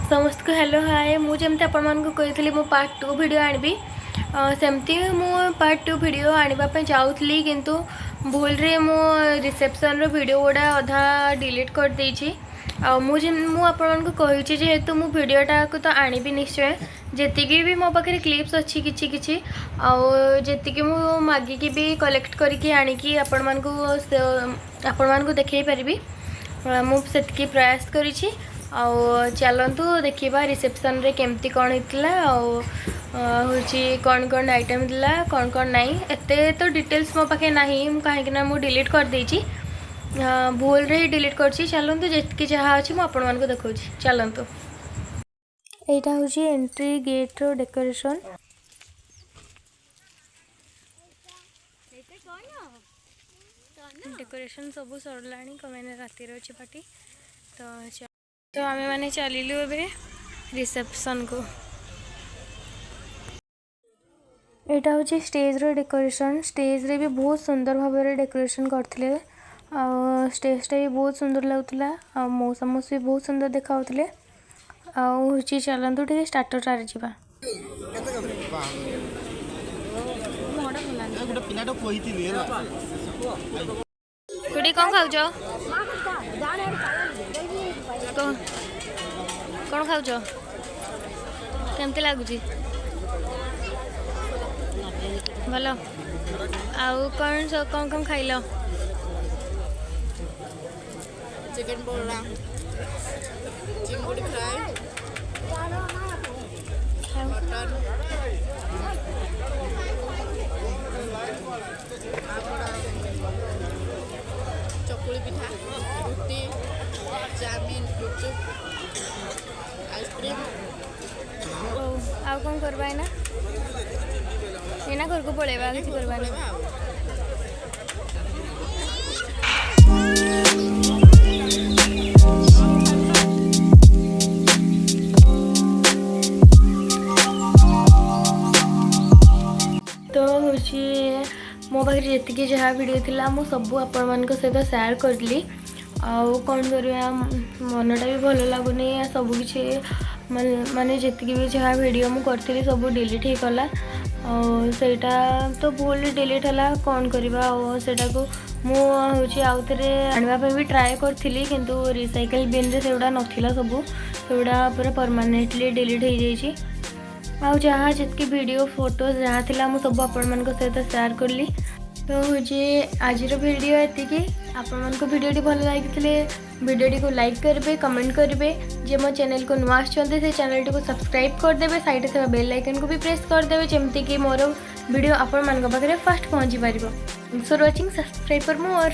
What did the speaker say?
समस्त को hello hi मुझे आपको कही मो पार्ट 2 वीडियो आनी सेमती मु पार्ट 2 वीडियो आने चाहूली किंतु भूल रे मो रिसेप्शन रो वीडियो गुड़ा अधा डिलीट कर देछि मुझे कही जेहेतु मु वीडियोटा को तो आनी निश्चय जी भी मो पाखे क्लिप्स अच्छी किछि किछि जी मु मागिकी भी कलेक्ट करके आनिकी आपण मानू देखई पारि मुझे प्रयास करी चलतु देखा रिसेप्शन रे केमती कौन होता हूँ कौन कौन आइटम था कौन कौन नाई एते तो डिटेल्स मो पाखे ना कहीं मु डिलीट कर देछि भूल रे डिलीट करछि। चलतु जी जहाँ अच्छी मुझे देखा चलतु यहाँ हूँ एंट्री गेट रो डेकोरेशन डेकोरेशन सब सरला कमें रातिर अच्छी पार्टी तो आम मैंने चलू ए रिसेप्शन को। यहाँ हूँ स्टेज रो डेकोरेशन स्टेज रे भी बहुत सुंदर भाव में डेकोरेशन करते स्टेजटा भी बहुत सुंदर लगुला मौसा मौसी भी बहुत सुंदर देखा हूँ चलतु टे स्टार्टर जा खुड़ी कौन खाऊच कौन खाऊच केमती लगुच भल आउ कौन कौन खाइल चिकन पकोड़ा चिंगुड़ी फ्राई मटन चकुली पिठा रुटी चाउमीन गुपचुप आइसक्रीम आउ कौन करवा है ना घर को पड़ेगा किसी करवा तो हूँ मो पाखे जी जहाँ वीडियो थी मु सब आपण मान सहित सेयार करी कौन करवा मनटा भी भल लगुनि सबकि माने जी भी जहाँ वीडियो मु करी सब डिलीट ही कला सेटा तो भूल डिलीट है कौन करवा सेटा को मुझे आउ थे आने भी ट्राए करी किंतु रिसाइकल बिन रे सेगुड़ा नाला सब सेगुड़ा पूरा परमानेंटली डिलीट हो जाइए आउ जहाँ जितकी वीडियो फोटोज जहाँ थी मुझे सब आपण मान सहित सेयार कली। तो हूँ आज वीडियो ये आपण वीडियो भल लगी वीडियो को लाइक करेंगे कमेंट करेंगे जे मो चैनल को नुआ आछंते से चैनल को सब्सक्राइब करदे साइड से बेल आइकन को भी प्रेस करदे जमती कि मोर वीडियो आपण मान पाखे फर्स्ट पहुँची पार। Thanks for watching subscribe for more.